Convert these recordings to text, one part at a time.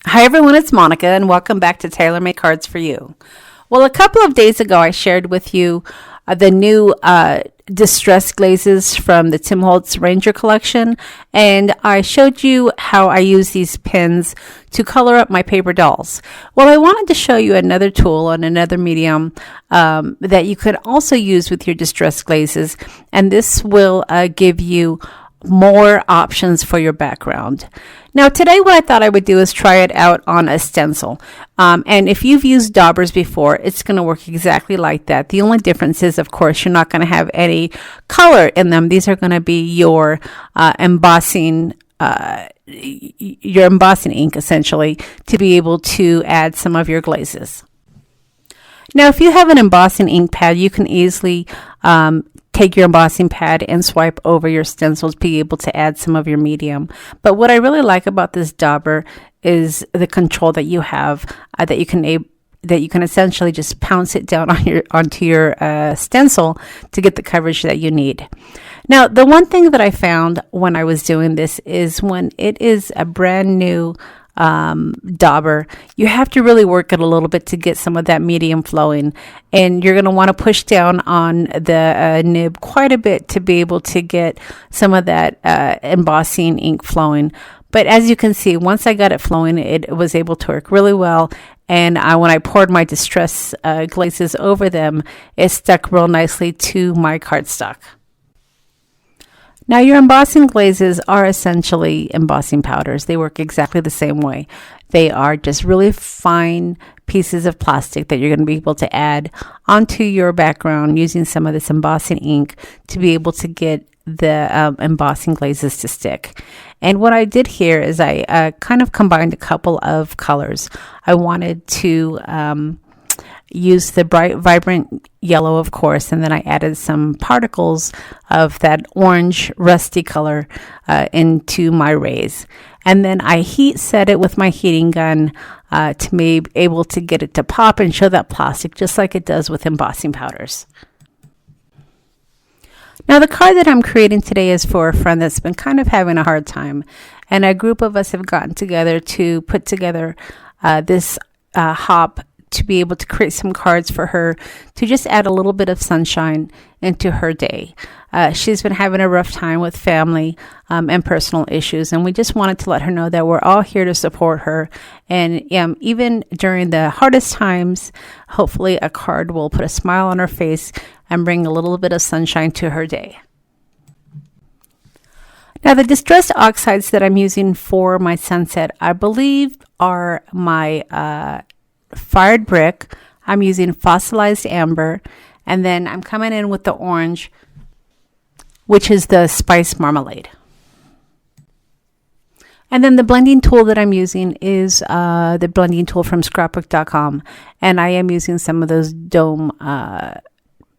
Hi everyone, it's Monica and welcome back to Tailor Made Cards for You. Well, a couple of days ago I shared with you the new Distress Glazes from the Tim Holtz Ranger collection, and I showed you how I use these pens to color up my paper dolls. Well, I wanted to show you another tool on another medium that you could also use with your Distress Glazes, and this will give you more options for your background. Now today what I thought I would do is try it out on a stencil, and if you've used Daubers before, it's going to work exactly like that. The only difference is, of course, you're not going to have any color in them. These are going to be your embossing ink, essentially, to be able to add some of your glazes. Now if you have an embossing ink pad, you can easily take your embossing pad and swipe over your stencils to be able to add some of your medium. But what I really like about this dauber is the control that you have, that you can essentially just pounce it down on onto your stencil to get the coverage that you need. Now, the one thing that I found when I was doing this is when it is a brand new dauber, you have to really work it a little bit to get some of that medium flowing, and you're going to want to push down on the nib quite a bit to be able to get some of that embossing ink flowing. But as you can see, once I got it flowing, it was able to work really well, and when I poured my Distress Glazes over them, it stuck real nicely to my cardstock. Now, your embossing glazes are essentially embossing powders. They work exactly the same way. They are just really fine pieces of plastic that you're going to be able to add onto your background using some of this embossing ink to be able to get the embossing glazes to stick. And what I did here is I kind of combined a couple of colors. I wanted to use the bright vibrant yellow, of course, and then I added some particles of that orange rusty color into my rays, and then I heat set it with my heating gun to be able to get it to pop and show that plastic just like it does with embossing powders. Now the card that I'm creating today is for a friend that's been kind of having a hard time, and a group of us have gotten together to put together this hop to be able to create some cards for her to just add a little bit of sunshine into her day. She's been having a rough time with family and personal issues, and we just wanted to let her know that we're all here to support her. And even during the hardest times, hopefully a card will put a smile on her face and bring a little bit of sunshine to her day. Now, the distressed oxides that I'm using for my sunset, I believe, are my fired brick. I'm using fossilized amber, and then I'm coming in with the orange, which is the spice marmalade. And then the blending tool that I'm using is the blending tool from scrapbook.com, and I am using some of those dome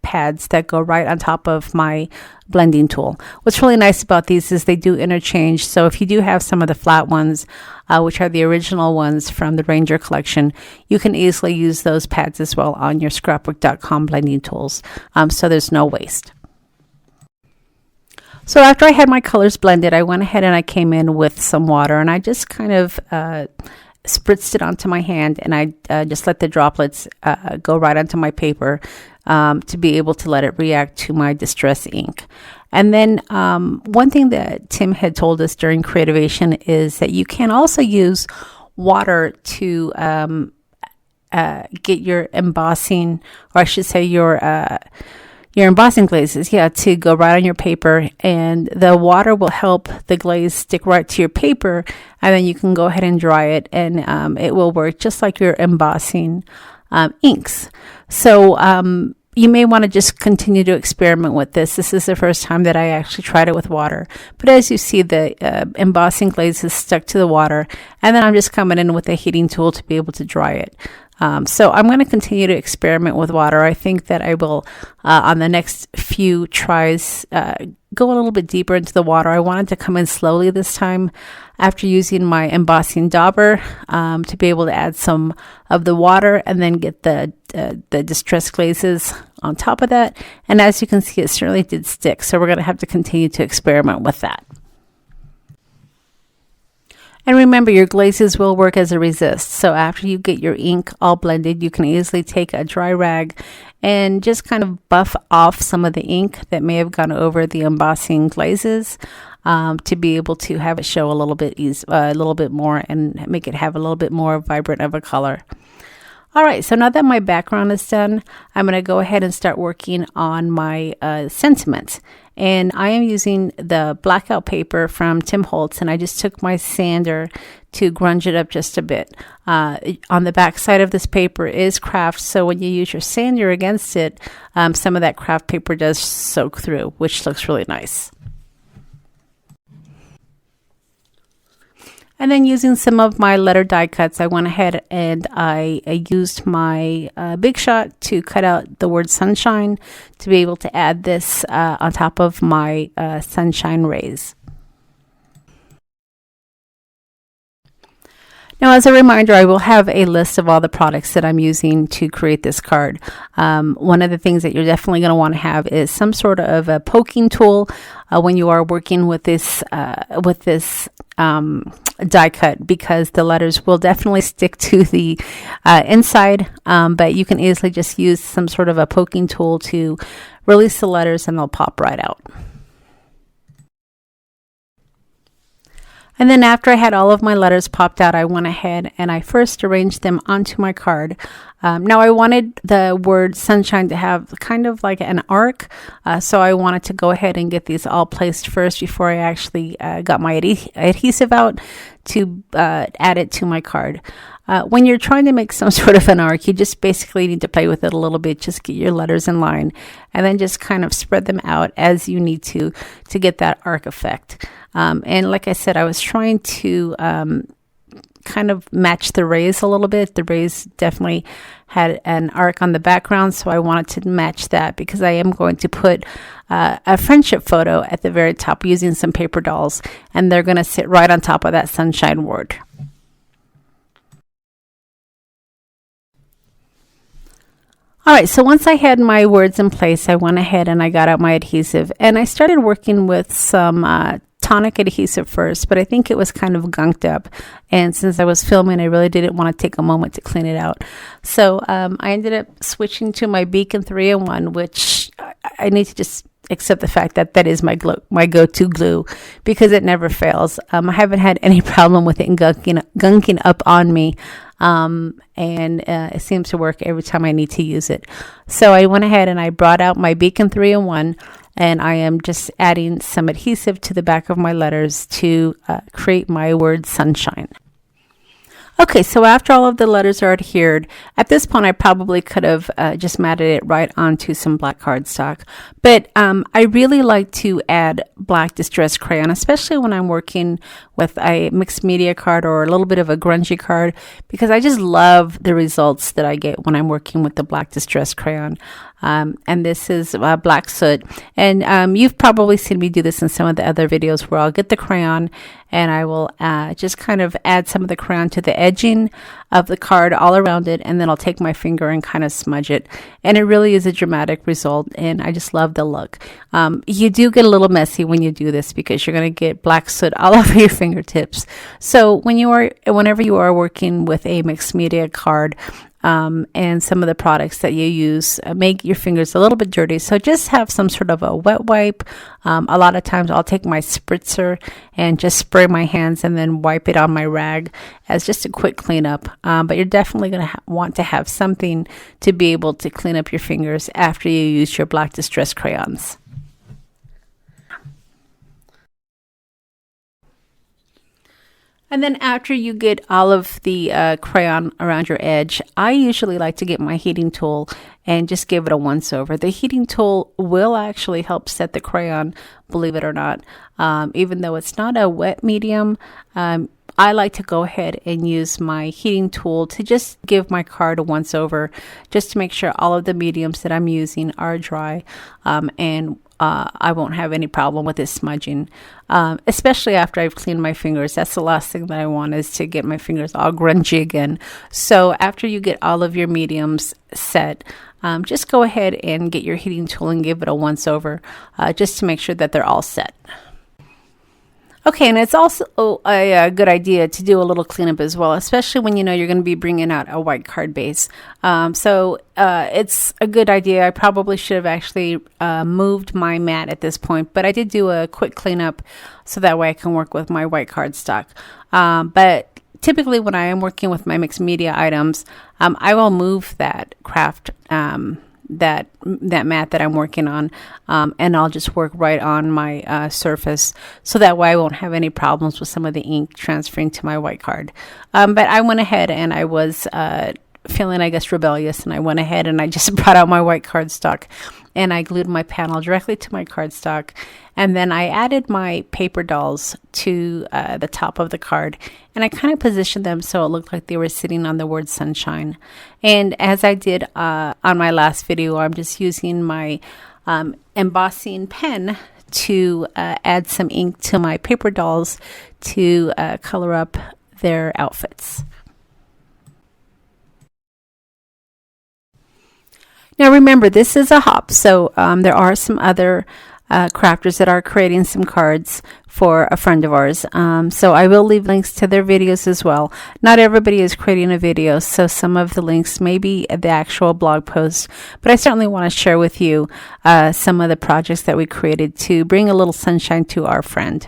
pads that go right on top of my blending tool. What's really nice about these is they do interchange, so if you do have some of the flat ones, which are the original ones from the Ranger collection, you can easily use those pads as well on your scrapbook.com blending tools, so there's no waste. So after I had my colors blended, I went ahead and I came in with some water, and I just kind of spritzed it onto my hand, and I just let the droplets go right onto my paper to be able to let it react to my distress ink. And then one thing that Tim had told us during creativation is that you can also use water to get your embossing, or I should say your embossing glazes, to go right on your paper, and the water will help the glaze stick right to your paper, and then you can go ahead and dry it, and it will work just like your embossing inks. So you may want to just continue to experiment with this. This is the first time that I actually tried it with water, but as you see, the embossing glaze is stuck to the water, and then I'm just coming in with a heating tool to be able to dry it. So I'm going to continue to experiment with water. I think that I will, on the next few tries, go a little bit deeper into the water. I wanted to come in slowly this time after using my embossing dauber to be able to add some of the water and then get the distress glazes on top of that. And as you can see, it certainly did stick. So we're going to have to continue to experiment with that. And remember, your glazes will work as a resist. So after you get your ink all blended, you can easily take a dry rag and just kind of buff off some of the ink that may have gone over the embossing glazes, to be able to have it show a little bit more and make it have a little bit more vibrant of a color. All right, so now that my background is done, I'm going to go ahead and start working on my sentiments. And I am using the Blackout paper from Tim Holtz, and I just took my sander to grunge it up just a bit. On the back side of this paper is Kraft, so when you use your sander against it, some of that Kraft paper does soak through, which looks really nice. And then using some of my letter die cuts, I went ahead and I used my Big Shot to cut out the word sunshine to be able to add this on top of my sunshine rays. Now, as a reminder, I will have a list of all the products that I'm using to create this card. One of the things that you're definitely going to want to have is some sort of a poking tool when you are working with this die cut, because the letters will definitely stick to the inside, but you can easily just use some sort of a poking tool to release the letters and they'll pop right out. And then after I had all of my letters popped out, I went ahead and I first arranged them onto my card. Now I wanted the word sunshine to have kind of like an arc, so I wanted to go ahead and get these all placed first before I actually got my adhesive out to add it to my card. When you're trying to make some sort of an arc, you just basically need to play with it a little bit, just get your letters in line, and then just kind of spread them out as you need to get that arc effect. And like I said, I was trying to kind of match the rays a little bit. The rays definitely had an arc on the background, so I wanted to match that because I am going to put a friendship photo at the very top using some paper dolls, and they're going to sit right on top of that sunshine word. All right, so once I had my words in place, I went ahead and I got out my adhesive, and I started working with some tonic adhesive first, but I think it was kind of gunked up, and since I was filming, I really didn't want to take a moment to clean it out. So I ended up switching to my Beacon 3-in-1, which I need to just accept the fact that that is my go-to glue because it never fails. I haven't had any problem with it gunking up on me. And it seems to work every time I need to use it. So I went ahead and I brought out my Beacon 3-in-1, and I am just adding some adhesive to the back of my letters to create my word sunshine. Okay, so after all of the letters are adhered, at this point I probably could have just matted it right onto some black cardstock. But I really like to add black distress crayon, especially when I'm working with a mixed media card or a little bit of a grungy card, because I just love the results that I get when I'm working with the black distress crayon. And this is black soot, and you've probably seen me do this in some of the other videos where I'll get the crayon and I will just kind of add some of the crayon to the edging of the card all around it, and then I'll take my finger and kind of smudge it, and it really is a dramatic result, and I just love the look. You do get a little messy when you do this because you're going to get black soot all over your fingertips. So whenever you are working with a mixed media card, and some of the products that you use make your fingers a little bit dirty, so just have some sort of a wet wipe. A lot of times I'll take my spritzer and just spray my hands and then wipe it on my rag as just a quick cleanup, but you're definitely going to want to have something to be able to clean up your fingers after you use your black distress crayons. And then after you get all of the crayon around your edge, I usually like to get my heating tool and just give it a once over. The heating tool will actually help set the crayon, believe it or not. Even though it's not a wet medium, I like to go ahead and use my heating tool to just give my card a once over, just to make sure all of the mediums that I'm using are dry, and I won't have any problem with this smudging, especially after I've cleaned my fingers. That's the last thing that I want, is to get my fingers all grungy again. So after you get all of your mediums set, just go ahead and get your heating tool and give it a once over, just to make sure that they're all set. Okay, and it's also a good idea to do a little cleanup as well, especially when you know you're going to be bringing out a white card base. So it's a good idea. I probably should have actually moved my mat at this point, but I did do a quick cleanup so that way I can work with my white card stock. But typically when I am working with my mixed media items, I will move that craft that mat that I'm working on, and I'll just work right on my surface, so that way I won't have any problems with some of the ink transferring to my white card. But I went ahead and I was feeling, I guess, rebellious, and I went ahead and I just brought out my white cardstock and I glued my panel directly to my cardstock, and then I added my paper dolls to the top of the card, and I kind of positioned them so it looked like they were sitting on the word sunshine. And as I did on my last video, I'm just using my embossing pen to add some ink to my paper dolls to color up their outfits. Now remember, this is a hop, so there are some other crafters that are creating some cards for a friend of ours. So I will leave links to their videos as well. Not everybody is creating a video, so some of the links may be the actual blog post, but I certainly want to share with you some of the projects that we created to bring a little sunshine to our friend.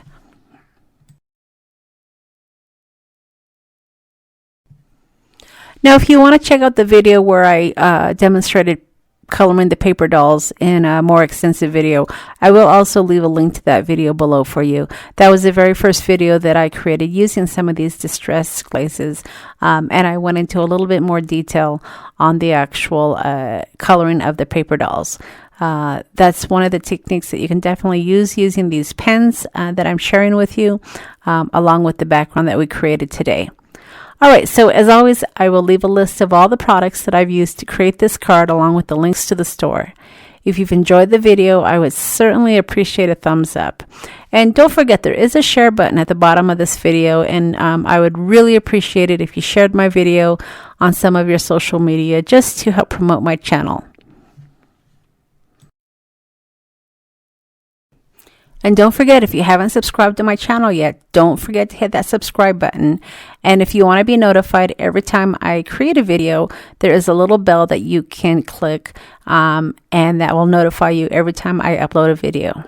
Now, if you want to check out the video where I demonstrated coloring the paper dolls in a more extensive video, I will also leave a link to that video below for you. That was the very first video that I created using some of these Distress Glazes, and I went into a little bit more detail on the actual coloring of the paper dolls. That's one of the techniques that you can definitely use using these pens that I'm sharing with you, along with the background that we created today. All right, so as always, I will leave a list of all the products that I've used to create this card, along with the links to the store. If you've enjoyed the video, I would certainly appreciate a thumbs up. And don't forget, there is a share button at the bottom of this video, and I would really appreciate it if you shared my video on some of your social media just to help promote my channel. And don't forget, if you haven't subscribed to my channel yet, don't forget to hit that subscribe button. And if you want to be notified every time I create a video, there is a little bell that you can click, and that will notify you every time I upload a video.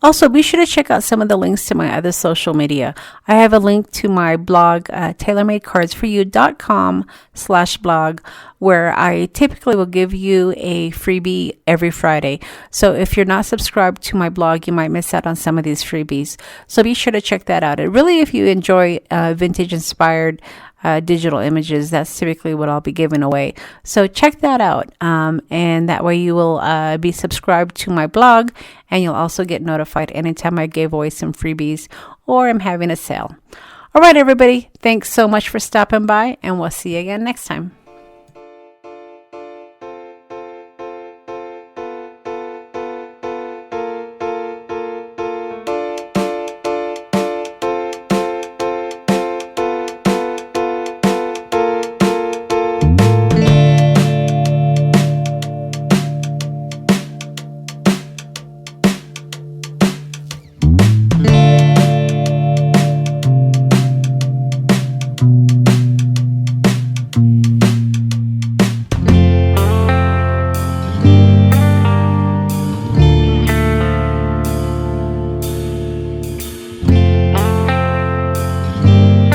Also, be sure to check out some of the links to my other social media. I have a link to my blog, tailormadecardsforyou.com/blog, where I typically will give you a freebie every Friday. So if you're not subscribed to my blog, you might miss out on some of these freebies. So be sure to check that out. And really, if you enjoy vintage inspired digital images, that's typically what I'll be giving away. So check that out, and that way you will be subscribed to my blog, and you'll also get notified anytime I give away some freebies or I'm having a sale. All right, everybody, thanks so much for stopping by, and we'll see you again next time.